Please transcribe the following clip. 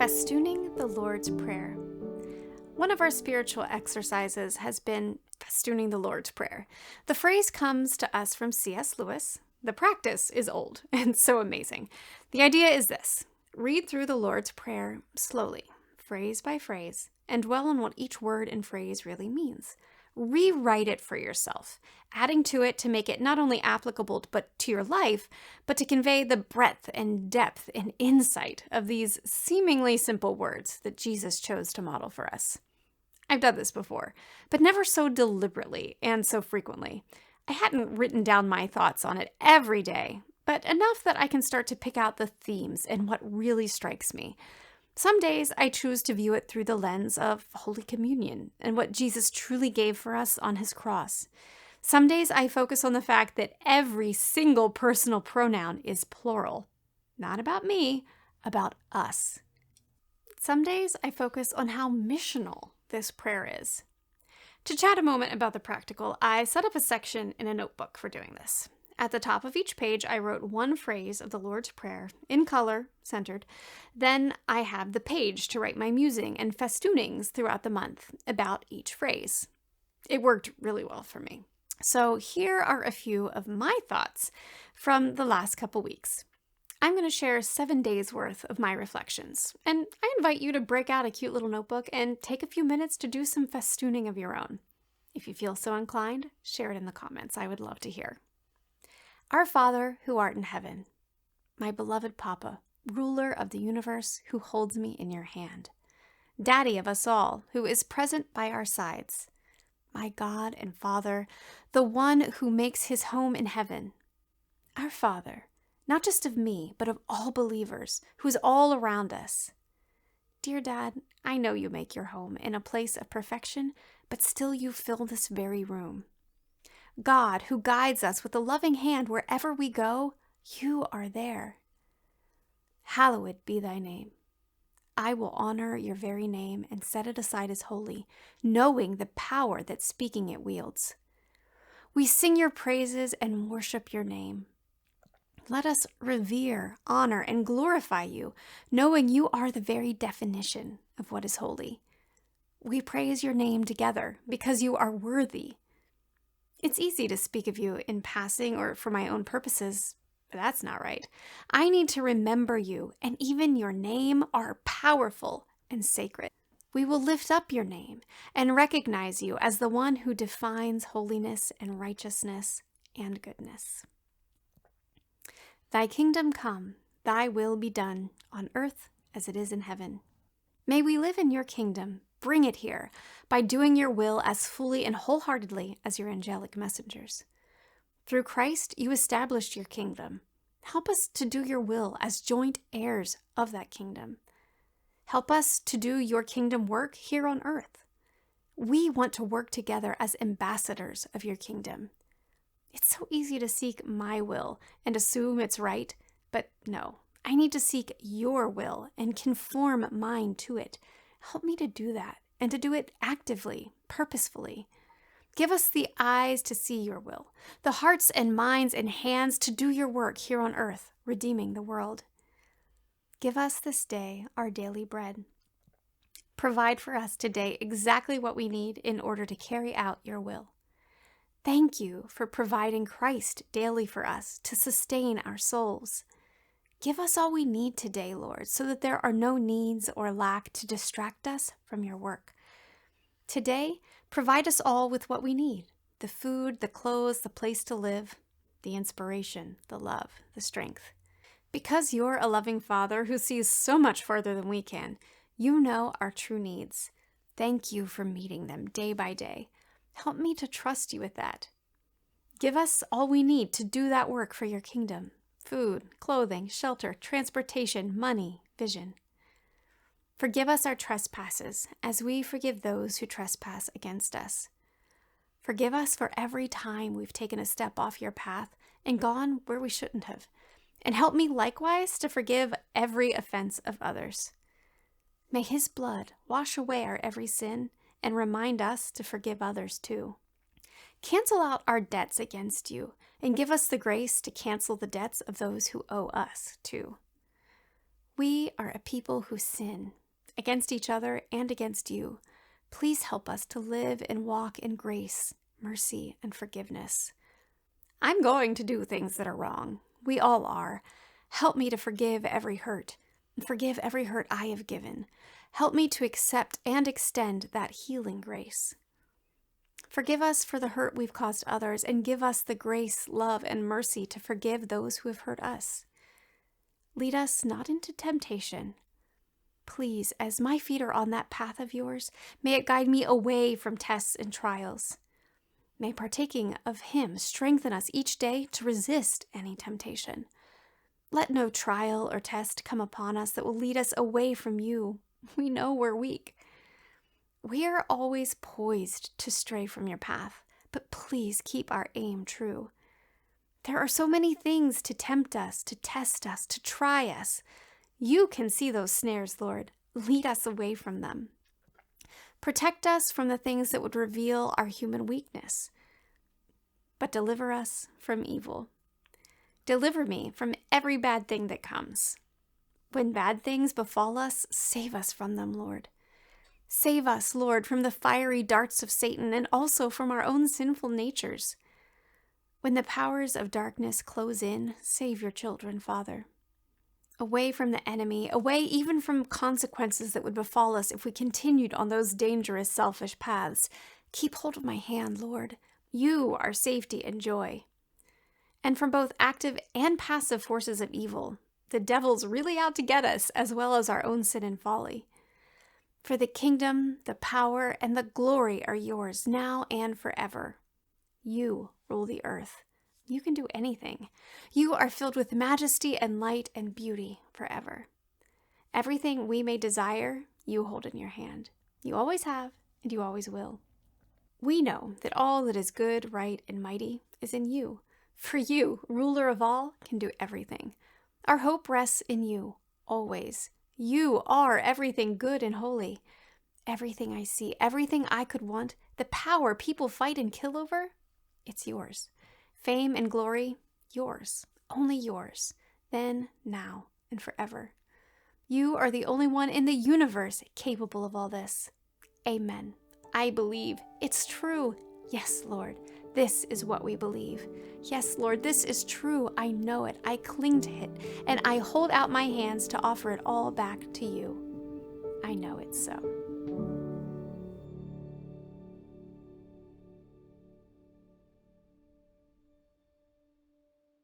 Festooning the Lord's Prayer. One of our spiritual exercises has been festooning the Lord's Prayer. The phrase comes to us from C.S. Lewis. The practice is old and so amazing. The idea is this: read through the Lord's Prayer slowly, phrase by phrase, and dwell on what each word and phrase really means. Rewrite it for yourself, adding to it to make it not only applicable to your life, but to convey the breadth and depth and insight of these seemingly simple words that Jesus chose to model for us. I've done this before, but never so deliberately and so frequently. I hadn't written down my thoughts on it every day, but enough that I can start to pick out the themes and what really strikes me. Some days I choose to view it through the lens of Holy Communion and what Jesus truly gave for us on his cross. Some days I focus on the fact that every single personal pronoun is plural. Not about me, about us. Some days I focus on how missional this prayer is. To chat a moment about the practical, I set up a section in a notebook for doing this. At the top of each page, I wrote one phrase of the Lord's Prayer, in color, centered. Then I have the page to write my musing and festoonings throughout the month about each phrase. It worked really well for me. So here are a few of my thoughts from the last couple weeks. I'm going to share 7 days worth of my reflections, and I invite you to break out a cute little notebook and take a few minutes to do some festooning of your own. If you feel so inclined, share it in the comments. I would love to hear. Our Father, who art in heaven, my beloved Papa, ruler of the universe, who holds me in your hand, Daddy of us all, who is present by our sides, my God and Father, the one who makes his home in heaven, our Father, not just of me, but of all believers, who is all around us. Dear Dad, I know you make your home in a place of perfection, but still you fill this very room. God, who guides us with a loving hand wherever we go, you are there. Hallowed be thy name. I will honor your very name and set it aside as holy, knowing the power that speaking it wields. We sing your praises and worship your name. Let us revere, honor, and glorify you, knowing you are the very definition of what is holy. We praise your name together because you are worthy. It's easy to speak of you in passing or for my own purposes, but that's not right. I need to remember you, and even your name are powerful and sacred. We will lift up your name and recognize you as the one who defines holiness and righteousness and goodness. Thy kingdom come, thy will be done, on earth as it is in heaven. May we live in your kingdom. Bring it here by doing your will as fully and wholeheartedly as your angelic messengers. Through Christ, you established your kingdom. Help us to do your will as joint heirs of that kingdom. Help us to do your kingdom work here on earth. We want to work together as ambassadors of your kingdom. It's so easy to seek my will and assume it's right, but no, I need to seek your will and conform mine to it. Help me to do that and to do it actively, purposefully. Give us the eyes to see your will, the hearts and minds and hands to do your work here on earth, redeeming the world. Give us this day our daily bread. Provide for us today exactly what we need in order to carry out your will. Thank you for providing Christ daily for us to sustain our souls. Give us all we need today, Lord, so that there are no needs or lack to distract us from your work. Today, provide us all with what we need: the food, the clothes, the place to live, the inspiration, the love, the strength. Because you're a loving Father who sees so much further than we can, you know our true needs. Thank you for meeting them day by day. Help me to trust you with that. Give us all we need to do that work for your kingdom: food, clothing, shelter, transportation, money, vision. Forgive us our trespasses as we forgive those who trespass against us. Forgive us for every time we've taken a step off your path and gone where we shouldn't have. And help me likewise to forgive every offense of others. May his blood wash away our every sin and remind us to forgive others too. Cancel out our debts against you and give us the grace to cancel the debts of those who owe us too. We are a people who sin against each other and against you. Please help us to live and walk in grace, mercy, and forgiveness. I'm going to do things that are wrong. We all are. Help me to forgive every hurt, and forgive every hurt I have given. Help me to accept and extend that healing grace. Forgive us for the hurt we've caused others, and give us the grace, love, and mercy to forgive those who have hurt us. Lead us not into temptation. Please, as my feet are on that path of yours, may it guide me away from tests and trials. May partaking of Him strengthen us each day to resist any temptation. Let no trial or test come upon us that will lead us away from you. We know we're weak. We are always poised to stray from your path, but please keep our aim true. There are so many things to tempt us, to test us, to try us. You can see those snares, Lord. Lead us away from them. Protect us from the things that would reveal our human weakness, but deliver us from evil. Deliver me from every bad thing that comes. When bad things befall us, save us from them, Lord. Save us, Lord, from the fiery darts of Satan and also from our own sinful natures. When the powers of darkness close in, save your children, Father. Away from the enemy, away even from consequences that would befall us if we continued on those dangerous, selfish paths. Keep hold of my hand, Lord. You are safety and joy. And from both active and passive forces of evil, the devil's really out to get us, as well as our own sin and folly. For the kingdom, the power, and the glory are yours now and forever. You rule the earth. You can do anything. You are filled with majesty and light and beauty forever. Everything we may desire, you hold in your hand. You always have, and you always will. We know that all that is good, right, and mighty is in you. For you, ruler of all, can do everything. Our hope rests in you, always. You are everything good and holy. Everything I see, everything I could want, the power people fight and kill over, it's yours. Fame and glory, yours, only yours, then, now, and forever. You are the only one in the universe capable of all this. Amen. I believe. It's true. Yes, Lord, this is what we believe. Yes, Lord, this is true. I know it. I cling to it, and I hold out my hands to offer it all back to you. I know it's so.